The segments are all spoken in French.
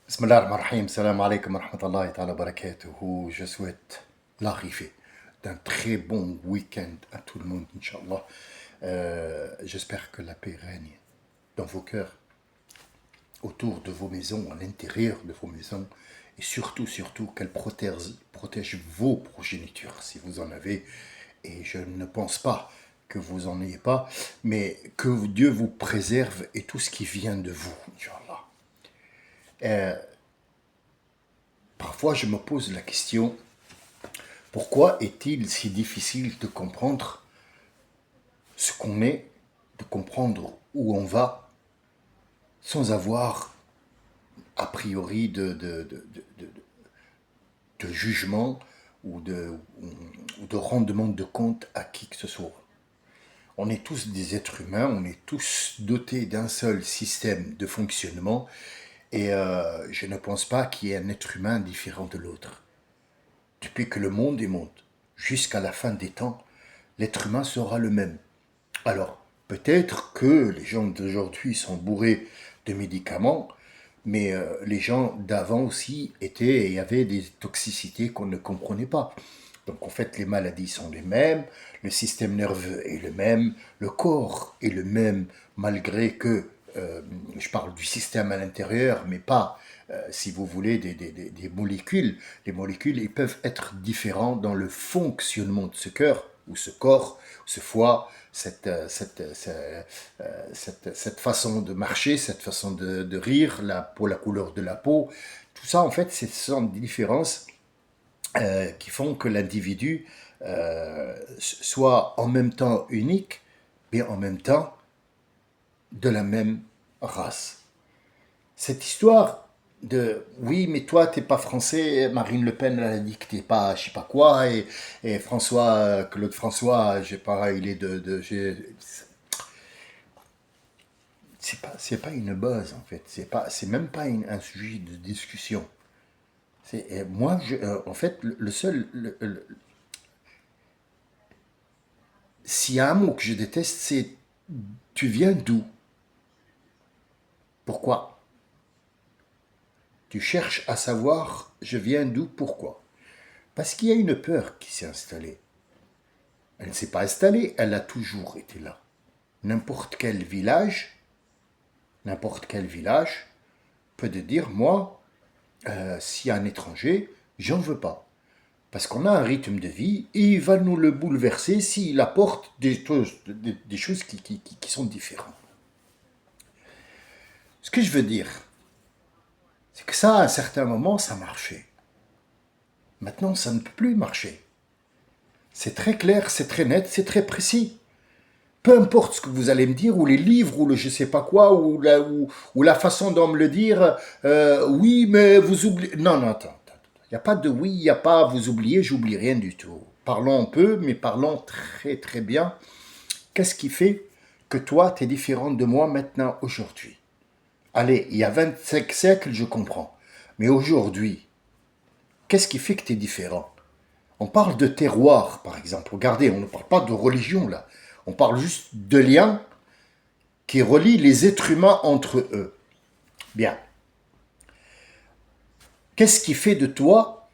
Bismillah ar-Rahman ar-Rahim, salam alaikum wa rahmatullahi ta'ala wa barakatuhu. Je souhaite l'arrivée d'un très bon week-end à tout le monde, Inch'Allah. J'espère que la paix règne dans vos cœurs, autour de vos maisons, à l'intérieur de vos maisons, et surtout, qu'elle protège vos progénitures, si vous en avez. Et je ne pense pas que vous en ayez pas, mais que Dieu vous préserve et tout ce qui vient de vous, Inch'Allah. Parfois, je me pose la question, pourquoi est-il si difficile de comprendre ce qu'on est, de comprendre où on va, sans avoir a priori de jugement ou de rendement de compte à qui que ce soit. On est tous des êtres humains, on est tous dotés d'un seul système de fonctionnement et je ne pense pas qu'il y ait un être humain différent de l'autre. Depuis que le monde est monde, jusqu'à la fin des temps, l'être humain sera le même. Alors, peut-être que les gens d'aujourd'hui sont bourrés de médicaments, mais les gens d'avant aussi étaient et avaient des toxicités qu'on ne comprenait pas. Donc en fait, les maladies sont les mêmes, le système nerveux est le même, le corps est le même, malgré que, je parle du système à l'intérieur, mais pas, si vous voulez, des molécules. Les molécules, ils peuvent être différents dans le fonctionnement de ce cœur, ou ce corps, ce foie, cette façon de marcher, cette façon de rire, pour la couleur de la peau. Tout ça, en fait, ce sont des différences qui font que l'individu soit en même temps unique, mais en même temps de la même race. Cette histoire de oui, mais toi, t'es pas français, Marine Le Pen, elle a dit que t'es pas, je sais pas quoi, et François, Claude François, j'ai pas, il est c'est pas une base en fait, c'est même pas un sujet de discussion. Moi, en fait, le seul, s'il y a un mot que je déteste, c'est tu viens d'où? Pourquoi? Tu cherches à savoir je viens d'où, pourquoi? Parce qu'il y a une peur qui s'est installée. Elle ne s'est pas installée, elle a toujours été là. N'importe quel village, n'importe quel village peut te dire, moi, s'il y a un étranger, j'en veux pas. Parce qu'on a un rythme de vie et il va nous le bouleverser s'il apporte des choses qui sont différentes. Ce que je veux dire, c'est que ça, à un certain moment, ça marchait. Maintenant, ça ne peut plus marcher. C'est très clair, c'est très net, c'est très précis. Peu importe ce que vous allez me dire, ou les livres, ou le je sais pas quoi, ou la façon dont me le dire, oui, mais vous oubliez... Non, non, attends. Il n'y a pas de oui, il n'y a pas vous oubliez, j'oublie rien du tout. Parlons un peu, mais parlons très très bien. Qu'est-ce qui fait que toi, tu es différent de moi maintenant, aujourd'hui? Allez, il y a 25 siècles, je comprends. Mais aujourd'hui, qu'est-ce qui fait que tu es différent? On parle de terroir, par exemple. Regardez, on ne parle pas de religion, là. On parle juste de liens qui relient les êtres humains entre eux. Bien. Qu'est-ce qui fait de toi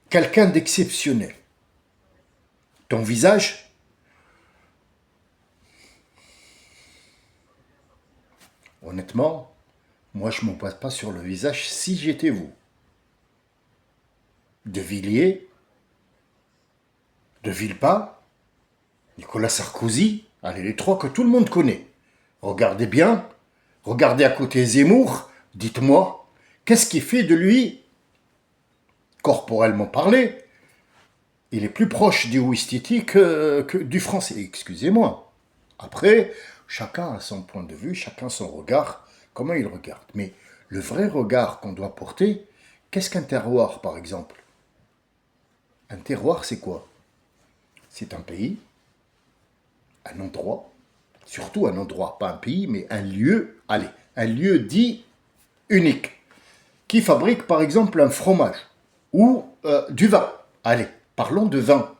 quelqu'un d'exceptionnel? Ton visage? Honnêtement, moi je ne m'en passe pas sur le visage si j'étais vous. De Villiers, de Villepin, Nicolas Sarkozy, allez, les trois que tout le monde connaît. Regardez bien, regardez à côté Zemmour, dites-moi, qu'est-ce qui fait de lui, corporellement parlé, il est plus proche du Ouistiti que du français, excusez-moi. Après, chacun a son point de vue, chacun son regard, comment il regarde. Mais le vrai regard qu'on doit porter, qu'est-ce qu'un terroir, par exemple? Un terroir, c'est quoi? C'est un pays, un endroit, surtout un endroit, pas un pays, mais un lieu, allez, un lieu dit unique, qui fabrique par exemple un fromage ou du vin. Allez, parlons de vin.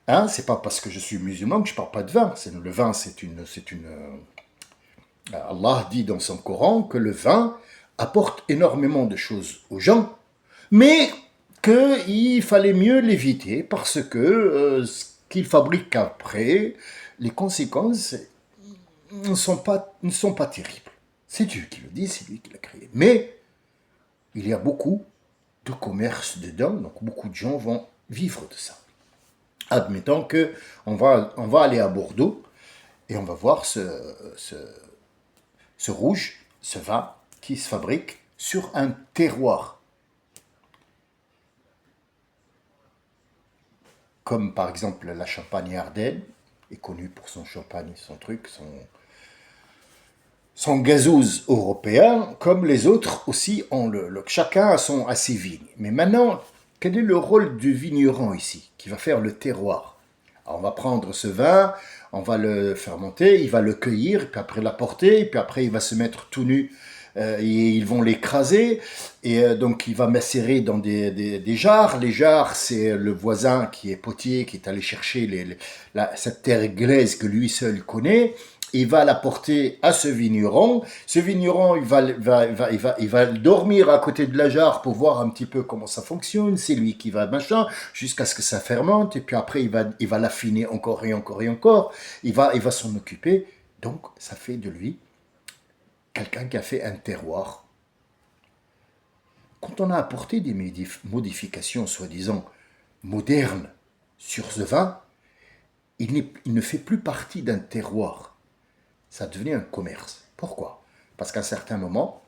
Hein, c'est pas parce que je suis musulman que je parle pas de vin. Le vin, Allah dit dans son Coran que le vin apporte énormément de choses aux gens, mais qu'il fallait mieux l'éviter parce que ce qu'il fabrique après, les conséquences ne sont pas terribles. C'est Dieu qui le dit, c'est lui qui l'a créé. Mais il y a beaucoup de commerce dedans, donc beaucoup de gens vont vivre de ça. Admettons que on va aller à Bordeaux et on va voir ce rouge, ce vin qui se fabrique sur un terroir. Comme par exemple la Champagne Ardenne est connue pour son champagne, son truc, son gazouze européen, comme les autres aussi ont chacun a ses vignes. Mais maintenant, quel est le rôle du vigneron ici, qui va faire le terroir? Alors, on va prendre ce vin, on va le fermenter, il va le cueillir, puis après l'apporter, puis après il va se mettre tout nu, et ils vont l'écraser, et donc il va macérer dans des jarres. Les jarres, c'est le voisin qui est potier, qui est allé chercher cette terre glaise que lui seul connaît. Il va l'apporter à ce vigneron. Ce vigneron, il va dormir à côté de la jarre pour voir un petit peu comment ça fonctionne. C'est lui qui va machin, jusqu'à ce que ça fermente. Et puis après, il va l'affiner encore et encore et encore. Il va s'en occuper. Donc, ça fait de lui quelqu'un qui a fait un terroir. Quand on a apporté des modifications, soi-disant modernes, sur ce vin, il ne fait plus partie d'un terroir. Ça a devenu un commerce. Pourquoi? Parce qu'à un certain moment,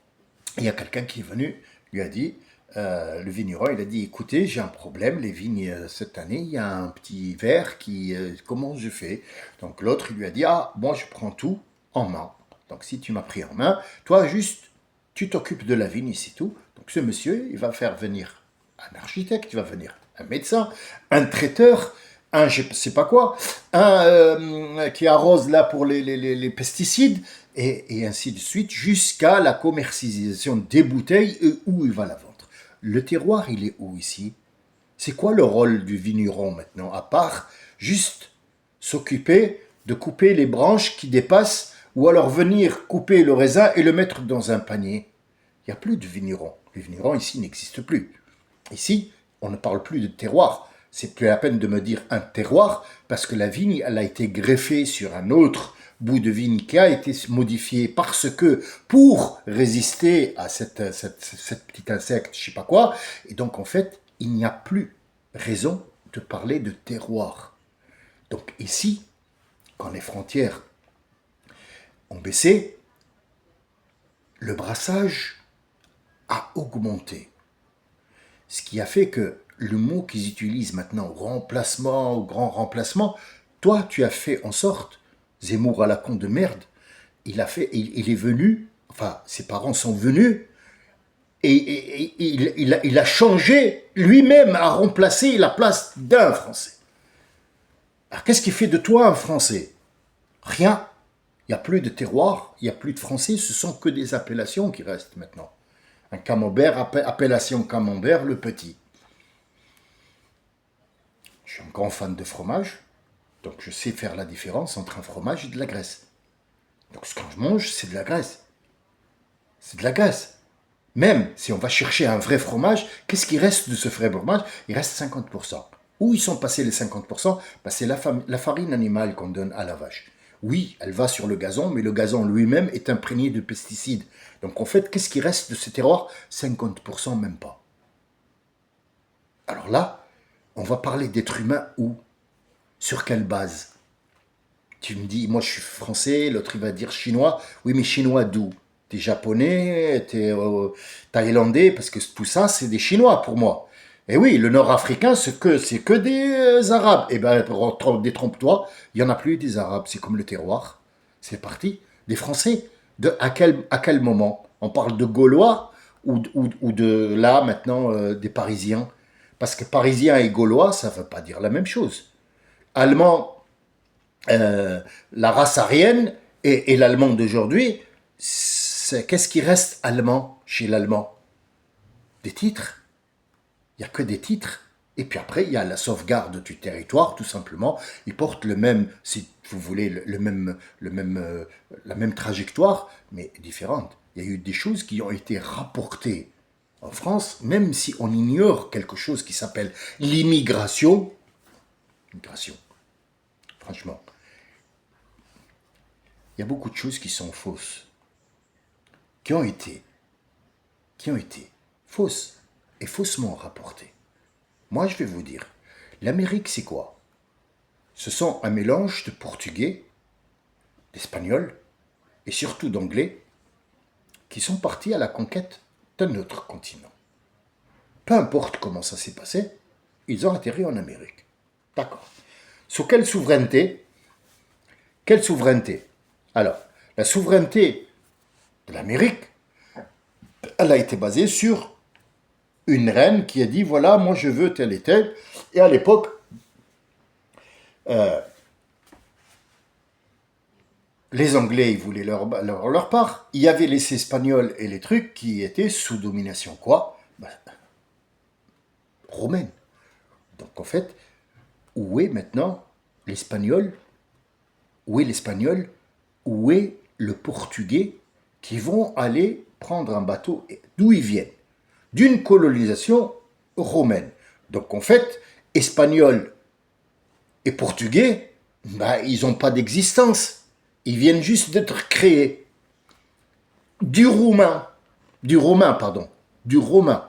il y a quelqu'un qui est venu, lui a dit, le vigneron, il a dit, écoutez, j'ai un problème, les vignes, cette année, il y a un petit verre comment je fais? Donc l'autre, il lui a dit, ah, moi je prends tout en main. Donc si tu m'as pris en main, toi juste, tu t'occupes de la vigne, c'est tout. Donc ce monsieur, il va faire venir un architecte, il va venir un médecin, un traiteur, un je ne sais pas quoi, un qui arrose là pour les pesticides, et ainsi de suite, jusqu'à la commercialisation des bouteilles et où il va la vendre. Le terroir, il est où ici? C'est quoi le rôle du vigneron maintenant, à part juste s'occuper de couper les branches qui dépassent, ou alors venir couper le raisin et le mettre dans un panier? Il n'y a plus de vigneron. Le vigneron ici n'existe plus. Ici, on ne parle plus de terroir. C'est plus la peine de me dire un terroir, parce que la vigne, elle a été greffée sur un autre bout de vigne qui a été modifié parce que, pour résister à cette petite insecte, je sais pas quoi, et donc en fait, il n'y a plus raison de parler de terroir. Donc ici, quand les frontières ont baissé, le brassage a augmenté. Ce qui a fait que le mot qu'ils utilisent maintenant, remplacement ou grand remplacement, toi, tu as fait en sorte, Zemmour à la con de merde, il est venu, enfin, ses parents sont venus, et il a changé lui-même, a remplacé la place d'un Français. Alors, qu'est-ce qui fait de toi un Français? Rien. Il n'y a plus de terroir, il n'y a plus de Français, ce sont que des appellations qui restent maintenant. Un camembert, appellation camembert, le petit. Je suis un grand fan de fromage, donc je sais faire la différence entre un fromage et de la graisse. Donc ce que je mange, c'est de la graisse. C'est de la graisse. Même si on va chercher un vrai fromage, qu'est-ce qui reste de ce vrai fromage? Il reste 50%. Où ils sont passés les 50%? C'est la farine animale qu'on donne à la vache. Oui, elle va sur le gazon, mais le gazon lui-même est imprégné de pesticides. Donc en fait, qu'est-ce qui reste de ce terroir? 50%, même pas. Alors là, on va parler d'être humain où? Sur quelle base? Tu me dis, moi je suis français, l'autre il va dire chinois. Oui, mais chinois d'où? T'es japonais, t'es thaïlandais, parce que tout ça, c'est des Chinois pour moi. Et oui, le nord-africain, c'est que des Arabes. Eh bien, détrompe-toi, il n'y en a plus des Arabes, c'est comme le terroir. C'est parti. Des Français. À quel moment? On parle de Gaulois ou de là, maintenant, des Parisiens? Parce que Parisien et Gaulois, ça ne veut pas dire la même chose. Allemand, la race aryenne et l'allemand d'aujourd'hui, qu'est-ce qui reste allemand chez l'allemand? Des titres. Il n'y a que des titres. Et puis après, il y a la sauvegarde du territoire, tout simplement. Ils portent le même, vous voulez, la même trajectoire, mais différente. Il y a eu des choses qui ont été rapportées en France, même si on ignore quelque chose qui s'appelle l'immigration. Migration, franchement, il y a beaucoup de choses qui sont fausses, qui ont été, qui ont été fausses et faussement rapportées. Moi, je vais vous dire, l'Amérique, c'est quoi? Ce sont un mélange de portugais, d'espagnol et surtout d'anglais qui sont partis à la conquête d'un autre continent. Peu importe comment ça s'est passé, ils ont atterri en Amérique. D'accord. Sous quelle souveraineté? Quelle souveraineté? Alors, la souveraineté de l'Amérique, elle a été basée sur une reine qui a dit, voilà, moi je veux tel et tel. Et à l'époque, les Anglais, ils voulaient leur part. Il y avait les Espagnols et les trucs qui étaient sous domination quoi? Romaine. Donc en fait, où est maintenant l'espagnol? Où est l'espagnol? Où est le portugais qui vont aller prendre un bateau? D'où ils viennent? D'une colonisation romaine. Donc en fait, espagnol et portugais, ils n'ont pas d'existence. Ils viennent juste d'être créés. Du roumain. Du romain, pardon. Du romain.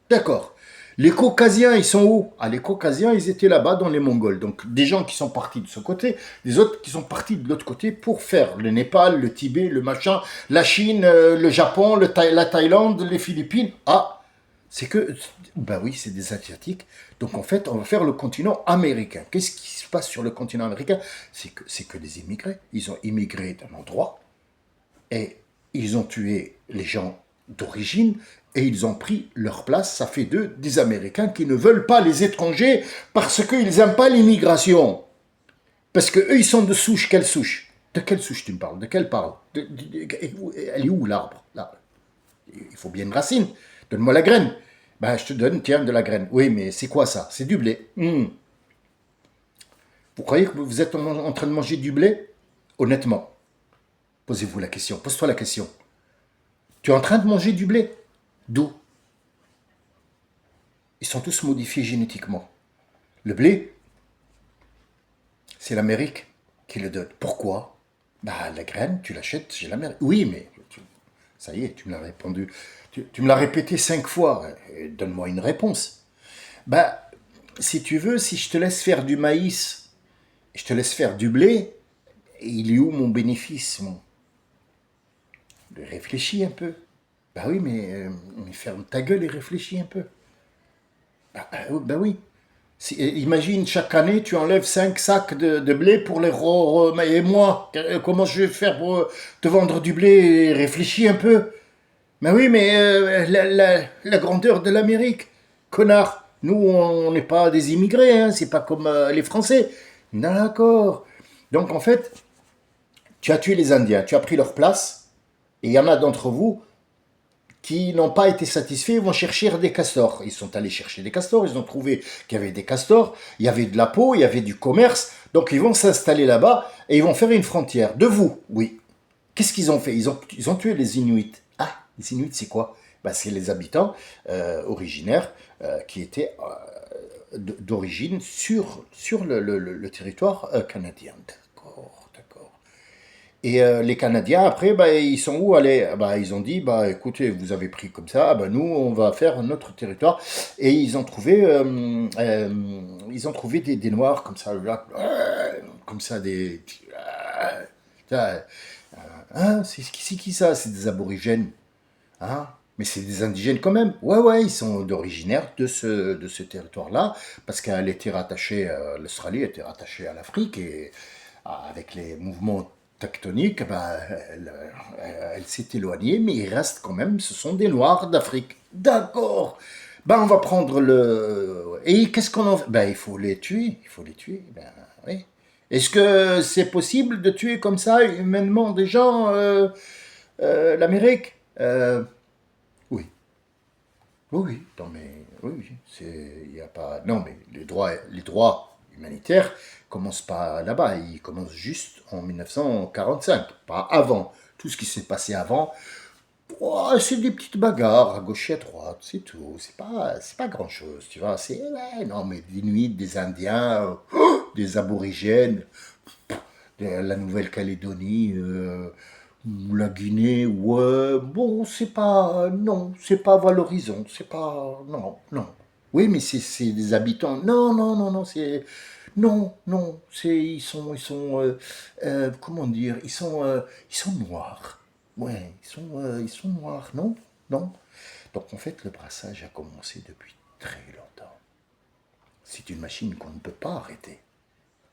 D'accord. Les Caucasiens, ils sont où? Ah, les Caucasiens, ils étaient là-bas dans les Mongols. Donc, des gens qui sont partis de ce côté, des autres qui sont partis de l'autre côté pour faire le Népal, le Tibet, le machin, la Chine, le Japon, la Thaïlande, les Philippines. Ah, c'est que, ben oui, c'est des Asiatiques. Donc, en fait, on va faire le continent américain. Qu'est-ce qui se passe sur le continent américain? C'est que des immigrés. Ils ont immigré d'un endroit et ils ont tué les gens d'origine et ils ont pris leur place. Ça fait d'eux des Américains qui ne veulent pas les étrangers parce qu'ils n'aiment pas l'immigration. Parce qu'eux, ils sont de souche. Quelle souche? De quelle souche tu me parles? De quelle parle? Elle est où l'arbre? Là, il faut bien une racine. Donne-moi la graine. Ben, je te donne, tiens, de la graine. Oui, mais c'est quoi ça? C'est du blé. Vous croyez que vous êtes en train de manger du blé? Honnêtement, posez-vous la question. Pose-toi la question. Tu es en train de manger du blé? D'où? Ils sont tous modifiés génétiquement. Le blé, c'est l'Amérique qui le donne. Pourquoi? Bah, la graine, tu l'achètes chez l'Amérique. Oui, mais ça y est, tu me l'as répondu. Tu me l'as répété 5 fois. Donne-moi une réponse. Bah, si tu veux, si je te laisse faire du maïs, je te laisse faire du blé, il est où mon bénéfice? Réfléchis un peu. Bah oui, mais ferme ta gueule et réfléchis un peu. Bah oui. Imagine, chaque année, tu enlèves 5 sacs de blé pour les... Et moi, comment je vais faire pour te vendre du blé? Réfléchis un peu. Mais oui, mais la grandeur de l'Amérique, connard. Nous, on n'est pas des immigrés, hein, c'est pas comme les Français. D'accord. Donc, en fait, tu as tué les Indiens, tu as pris leur place, et il y en a d'entre vous qui n'ont pas été satisfaits, vont chercher des castors. Ils sont allés chercher des castors, ils ont trouvé qu'il y avait des castors, il y avait de la peau, il y avait du commerce, donc ils vont s'installer là-bas et ils vont faire une frontière. De vous, oui. Qu'est-ce qu'ils ont fait? Ils ont tué les Inuits. Ah, les Inuits, c'est quoi? Ben, c'est les habitants originaires qui étaient d'origine sur le territoire canadien. D'accord, d'accord. Et les Canadiens, après, bah, ils sont où allés? Bah, ils ont dit, bah, écoutez, vous avez pris comme ça, bah, nous, on va faire notre territoire. Et ils ont trouvé des Noirs comme ça, là, comme ça, des... Hein, c'est qui ça? C'est des aborigènes. Hein? Mais c'est des indigènes quand même. Ouais, ouais, ils sont originaires de ce territoire-là, parce qu'elle était rattachée, l'Australie était rattachée à l'Afrique, et avec les mouvements tectoniques, ben, elle s'est éloignée, mais il reste quand même, ce sont des Noirs d'Afrique. D'accord. Ben, on va prendre le... Et qu'est-ce qu'on en fait? Ben, il faut les tuer, il faut les tuer. Ben, oui. Est-ce que c'est possible de tuer comme ça, humainement, des gens, l'Amérique? Oui. Oui, oui. Non, mais oui, oui. Il y a pas. Non, mais les droits humanitaire commence pas là-bas, il commence juste en 1945, pas avant. Tout ce qui s'est passé avant, oh, c'est des petites bagarres à gauche et à droite, c'est tout. C'est pas grand-chose, tu vois. C'est, ouais, non, mais des Inuits, des Indiens, des Aborigènes, de la Nouvelle-Calédonie, ou la Guinée, ouais, bon, c'est pas, non, c'est pas valorisant, c'est pas, non, non. Oui, mais c'est des habitants, non, non, non, non, c'est, non, non, c'est, comment dire, ils sont noirs. Ouais, ils sont noirs, non, non. Donc en fait, le brassage a commencé depuis très longtemps. C'est une machine qu'on ne peut pas arrêter.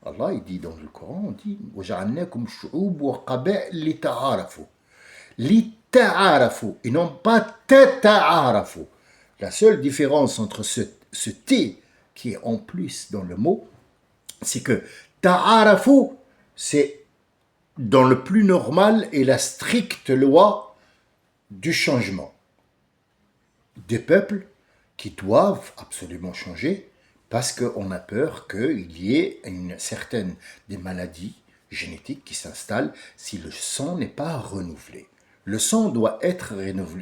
Allah, il dit dans le Coran, on dit وَجَعَلْنَاكُمْ شُعُوبًا وَقَبَائِلَ لِتَعَارَفُوا. لِتَعَارَفُوا et non pas تَتَعَارَفُوا. La seule différence entre ce T qui est en plus dans le mot, c'est que ta'arafu, c'est dans le plus normal et la stricte loi du changement. Des peuples qui doivent absolument changer parce qu'on a peur qu'il y ait une certaine des maladies génétiques qui s'installent si le sang n'est pas renouvelé. Le sang doit être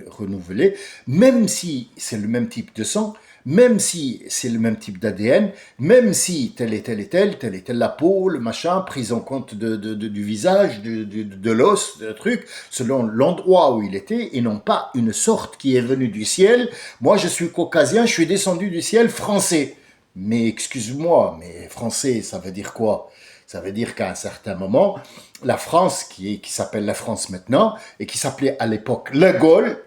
renouvelé, même si c'est le même type de sang, même si c'est le même type d'ADN, même si telle est telle la peau, le machin, prise en compte du visage, de l'os, de truc, selon l'endroit où il était, et non pas une sorte qui est venue du ciel. Moi, je suis caucasien, je suis descendu du ciel français. Mais excuse-moi, mais français, ça veut dire quoi? Ça veut dire qu'à un certain moment, la France, qui s'appelle la France maintenant, et qui s'appelait à l'époque la Gaule,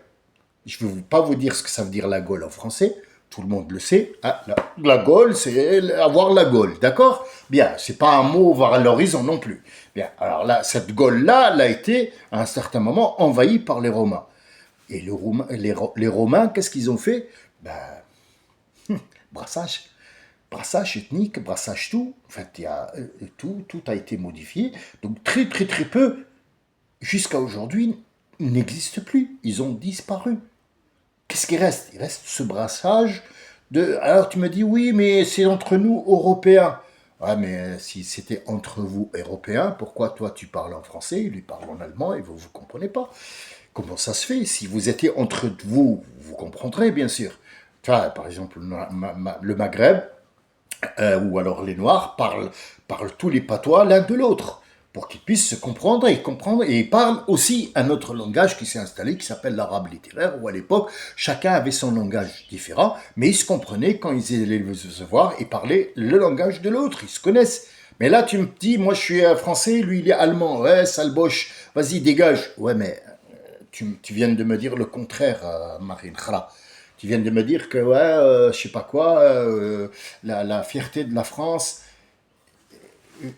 je ne vais pas vous dire ce que ça veut dire la Gaule en français, tout le monde le sait, hein, la Gaule, c'est avoir la Gaule, d'accord? Bien, c'est pas un mot vers l'horizon non plus. Bien, alors là, cette Gaule-là, elle a été, à un certain moment, envahie par les Romains. Et les Romains, qu'est-ce qu'ils ont fait? Ben, brassage. Brassage ethnique, brassage tout, en fait, il y a, tout a été modifié. Donc très très très peu, jusqu'à aujourd'hui, n'existent plus. Ils ont disparu. Qu'est-ce qui reste? Il reste ce brassage de... Alors tu me dis, oui, mais c'est entre nous, Européens. Ah, mais si c'était entre vous, Européens, pourquoi toi tu parles en français, lui parle en allemand et vous ne comprenez pas? Comment ça se fait? Si vous étiez entre vous, vous comprendrez, bien sûr. Tu vois, par exemple, le Maghreb, ou alors les Noirs parlent tous les patois l'un de l'autre, pour qu'ils puissent se comprendre et ils parlent aussi un autre langage qui s'est installé, qui s'appelle l'arabe littéraire, où à l'époque, chacun avait son langage différent, mais ils se comprenaient quand ils allaient se voir et parlaient le langage de l'autre, ils se connaissent. Mais là, tu me dis, moi je suis français, lui il est allemand, ouais, sale boche, vas-y, dégage. Ouais, mais tu viens de me dire le contraire, Marine Khra. Tu viens de me dire que, ouais, je sais pas quoi, la fierté de la France.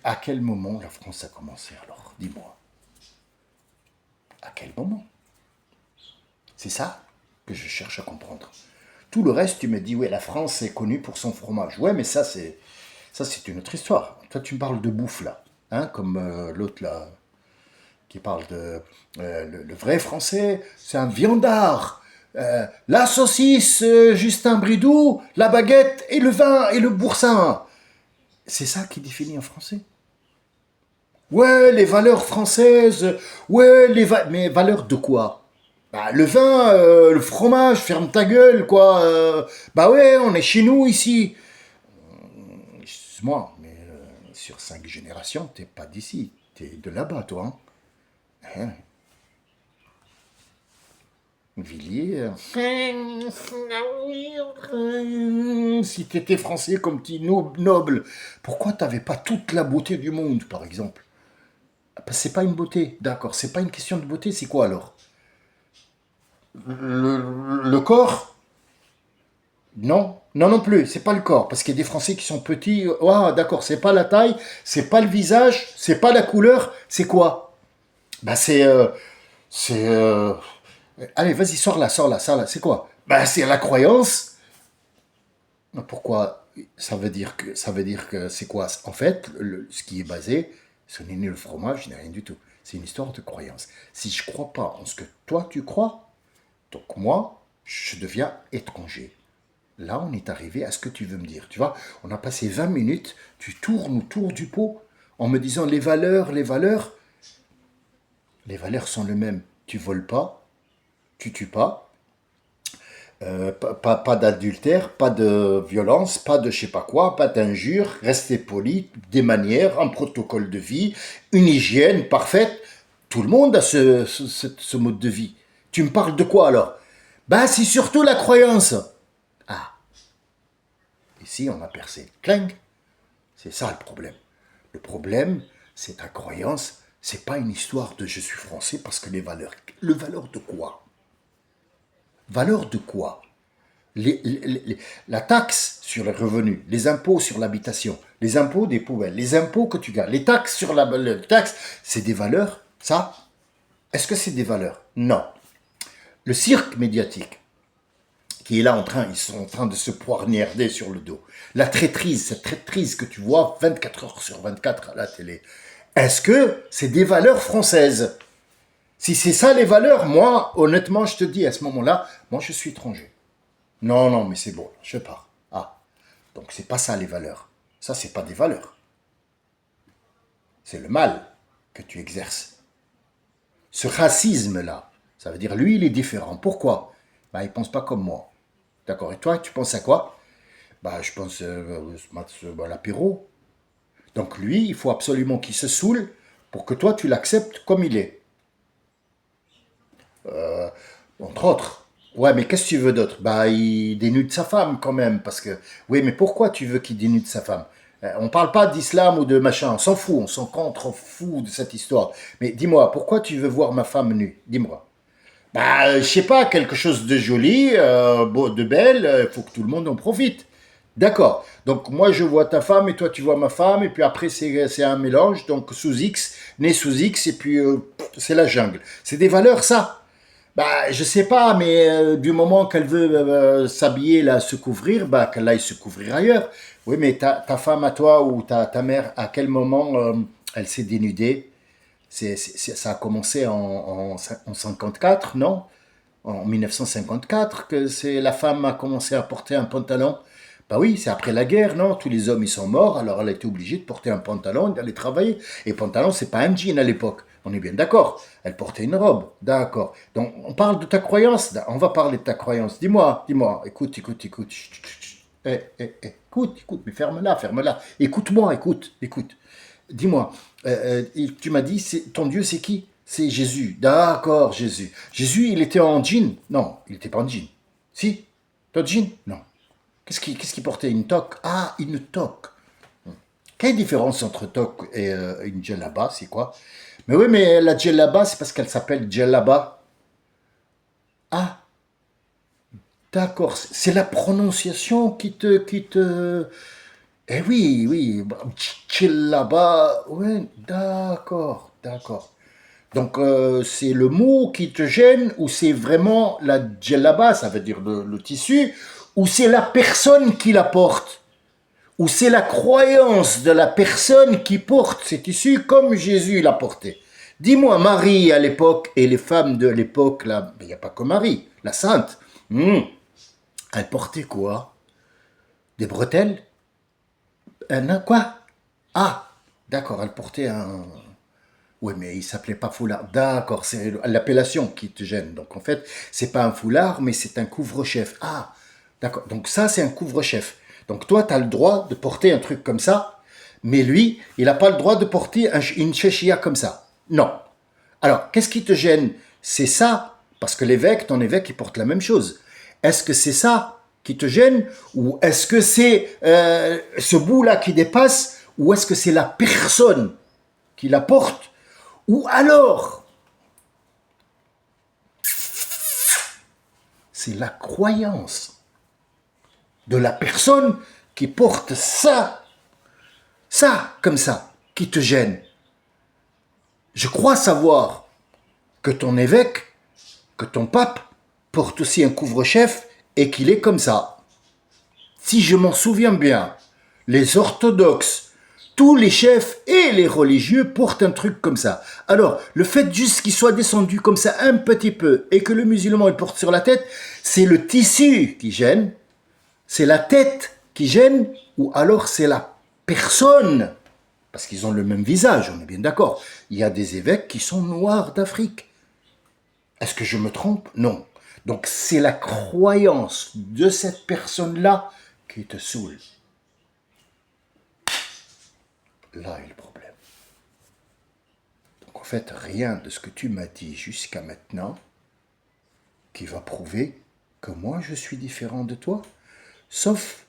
À quel moment la France a commencé alors? Dis-moi. À quel moment? C'est ça que je cherche à comprendre. Tout le reste, tu me dis, ouais, la France est connue pour son fromage. Ouais, mais ça c'est une autre histoire. Toi, tu me parles de bouffe là, hein, comme l'autre là, qui parle de le vrai français, c'est un viandard. La saucisse, Justin Bridou, la baguette et le vin et le boursin. C'est ça qui définit un français. Ouais, les valeurs françaises. Ouais, mais valeurs de quoi? Bah, le vin, le fromage, ferme ta gueule, quoi. Bah ouais, on est chez nous ici. Excuse-moi, mais sur 5 générations, t'es pas d'ici. T'es de là-bas, toi. Hein? Villiers. Si t'étais français comme petit noble, pourquoi t'avais pas toute la beauté du monde, par exemple? C'est pas une beauté, d'accord. C'est pas une question de beauté, c'est quoi alors? Le corps? Non, non non plus, c'est pas le corps, parce qu'il y a des Français qui sont petits. Ah, d'accord, c'est pas la taille, c'est pas le visage, c'est pas la couleur, c'est quoi? Bah c'est. Allez, vas-y, sors là, sors là, sors là. C'est quoi? Bah c'est la croyance. Pourquoi? Ça veut dire que c'est quoi? En fait, ce qui est basé, ce n'est ni le fromage, ni rien du tout. C'est une histoire de croyance. Si je crois pas en ce que toi tu crois, donc moi, je deviens étranger. Là, on est arrivé à ce que tu veux me dire. Tu vois, on a passé 20 minutes, tu tournes autour du pot en me disant les valeurs, les valeurs. Les valeurs sont les mêmes. Tu voles pas, tu tues pas, pas d'adultère, pas de violence, pas de je sais pas quoi, pas d'injures, rester poli, des manières, un protocole de vie, une hygiène parfaite. Tout le monde a ce mode de vie. Tu me parles de quoi alors? Ben, c'est surtout la croyance. Ah, ici on a percé. Clang. C'est ça le problème. Le problème, c'est ta croyance. C'est pas une histoire de je suis français parce que les valeurs. Le valeur de quoi? Valeur de quoi? La taxe sur les revenus, les impôts sur l'habitation, les impôts des poubelles, les impôts que tu gagnes, les taxes sur la taxe, c'est des valeurs, ça? Est-ce que c'est des valeurs? Non. Le cirque médiatique, qui est là ils sont en train de se poignarder sur le dos. La traîtrise, cette traîtrise que tu vois 24 heures sur 24 à la télé. Est-ce que c'est des valeurs françaises? Si c'est ça les valeurs, moi, honnêtement, je te dis, à ce moment-là, moi, je suis étranger. Non, non, mais c'est bon, je pars. Ah, donc c'est pas ça les valeurs. Ça, c'est pas des valeurs. C'est le mal que tu exerces. Ce racisme-là, ça veut dire, lui, il est différent. Pourquoi? Bah, il pense pas comme moi. D'accord. Et toi, tu penses à quoi? Bah, je pense à l'apéro. Donc lui, il faut absolument qu'il se saoule pour que toi, tu l'acceptes comme il est. Entre autres. Ouais, mais qu'est-ce que tu veux d'autre? Bah, il dénude sa femme quand même, parce que... Oui, mais pourquoi tu veux qu'il dénude sa femme? On parle pas d'islam ou de machin, on s'en fout, on s'en contre-fout de cette histoire. Mais dis-moi, pourquoi tu veux voir ma femme nue? Dis-moi. Bah, je sais pas, quelque chose de joli, de belle, il faut que tout le monde en profite. D'accord. Donc moi je vois ta femme et toi tu vois ma femme et puis après c'est un mélange, donc sous X, né sous X et puis c'est la jungle. C'est des valeurs ça. Bah je sais pas, mais du moment qu'elle veut s'habiller là, se couvrir, bah qu'elle aille se couvrir ailleurs. Oui, mais ta femme à toi ou ta mère, à quel moment elle s'est dénudée? Ça a commencé en 54, non? En 1954 que c'est la femme a commencé à porter un pantalon. Bah oui, c'est après la guerre, non? Tous les hommes ils sont morts, alors elle a été obligée de porter un pantalon, d'aller travailler. Et pantalon, c'est pas un jean à l'époque. On est bien d'accord. Elle portait une robe, d'accord. Donc on parle de ta croyance. On va parler de ta croyance. Dis-moi. Écoute. Chut, chut, chut. Écoute. Mais ferme-la, ferme-la. Écoute-moi, écoute. Dis-moi. Tu m'as dit, ton Dieu, c'est qui? C'est Jésus. D'accord, Jésus. Jésus, il était en jean? Non, il n'était pas en jean. Si? Toi, jean? Non. Qu'est-ce qu'il portait? Une toque? Ah, une toque. Quelle différence entre toque et une djellaba? C'est quoi? Mais oui, mais la djellaba, c'est parce qu'elle s'appelle djellaba. Ah, d'accord. C'est la prononciation qui te... Eh oui. Djellaba. Oui, d'accord. Donc, c'est le mot qui te gêne ou c'est vraiment la djellaba, ça veut dire le tissu, ou c'est la personne qui la porte, ou c'est la croyance de la personne qui porte ces tissus comme Jésus l'a porté. Dis-moi, Marie à l'époque et les femmes de l'époque, là, il n'y a pas que Marie, la sainte, elle portait quoi? Des bretelles? Quoi? Ah, d'accord, elle portait un... Oui, mais il s'appelait pas foulard. D'accord, c'est l'appellation qui te gêne. Donc en fait, c'est pas un foulard, mais c'est un couvre-chef. Ah, d'accord. Donc ça, c'est un couvre-chef. Donc toi, tu as le droit de porter un truc comme ça, mais lui, il n'a pas le droit de porter une chéchia comme ça. Non. Alors, qu'est-ce qui te gêne? C'est ça, parce que ton évêque, il porte la même chose. Est-ce que c'est ça qui te gêne, ou est-ce que c'est ce bout-là qui dépasse, ou est-ce que c'est la personne qui la porte? Ou alors, c'est la croyance de la personne qui porte ça, comme ça, qui te gêne. Je crois savoir que ton évêque, que ton pape, porte aussi un couvre-chef et qu'il est comme ça. Si je m'en souviens bien, les orthodoxes, tous les chefs et les religieux portent un truc comme ça. Alors, le fait juste qu'il soit descendu comme ça un petit peu et que le musulman il porte sur la tête, c'est le tissu qui gêne. C'est la tête qui gêne ou alors c'est la personne? Parce qu'ils ont le même visage, on est bien d'accord. Il y a des évêques qui sont noirs d'Afrique. Est-ce que je me trompe? Non. Donc c'est la croyance de cette personne-là qui te saoule. Là est le problème. Donc en fait, rien de ce que tu m'as dit jusqu'à maintenant qui va prouver que moi je suis différent de toi, sauf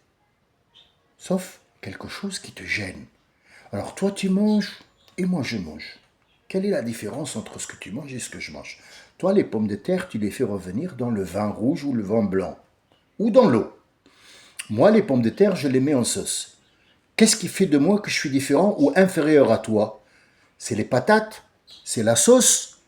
quelque chose qui te gêne. Alors toi tu manges et moi je mange. Quelle est la différence entre ce que tu manges et ce que je mange? Toi, les pommes de terre, tu les fais revenir dans le vin rouge ou le vin blanc, ou dans l'eau. Moi, les pommes de terre, je les mets en sauce. Qu'est-ce qui fait de moi que je suis différent ou inférieur à toi? C'est les patates, c'est la sauce,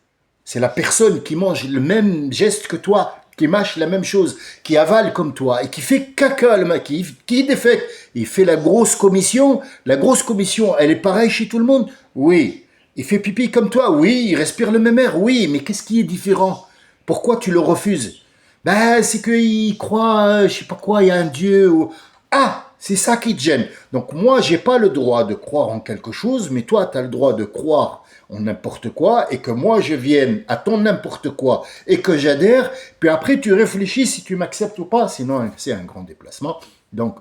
c'est la personne qui mange le même geste que toi, qui mâche la même chose, qui avale comme toi et qui fait caca le maquis, qui défait. Il fait la grosse commission. La grosse commission, elle est pareille chez tout le monde? Oui. Il fait pipi comme toi? Oui. Il respire le même air? Oui. Mais qu'est-ce qui est différent? Pourquoi tu le refuses? Ben, c'est qu'il croit, je sais pas quoi, il y a un Dieu. Ou... Ah, c'est ça qui te gêne. Donc moi, j'ai pas le droit de croire en quelque chose, mais toi, tu as le droit de croire en n'importe quoi, et que moi, je vienne à ton n'importe quoi, et que j'adhère, puis après, tu réfléchis si tu m'acceptes ou pas, sinon, c'est un grand déplacement. Donc,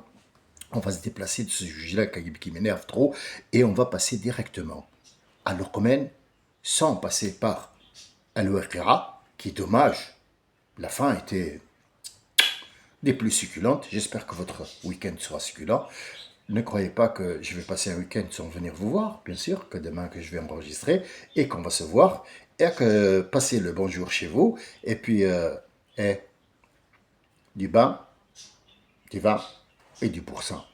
on va se déplacer de ce sujet-là qui m'énerve trop, et on va passer directement à l'Orkomène, sans passer par Al-Waqira, qui est dommage. La fin était des plus succulentes. J'espère que votre week-end sera succulent. Ne croyez pas que je vais passer un week-end sans venir vous voir. Bien sûr que demain que je vais enregistrer et qu'on va se voir et que passer le bonjour chez vous. Et puis, du bain, du vin et du pourcent.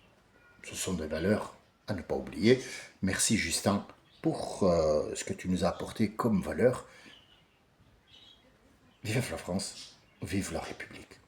Ce sont des valeurs à ne pas oublier. Merci Justin pour ce que tu nous as apporté comme valeur. Vive la France, vive la République.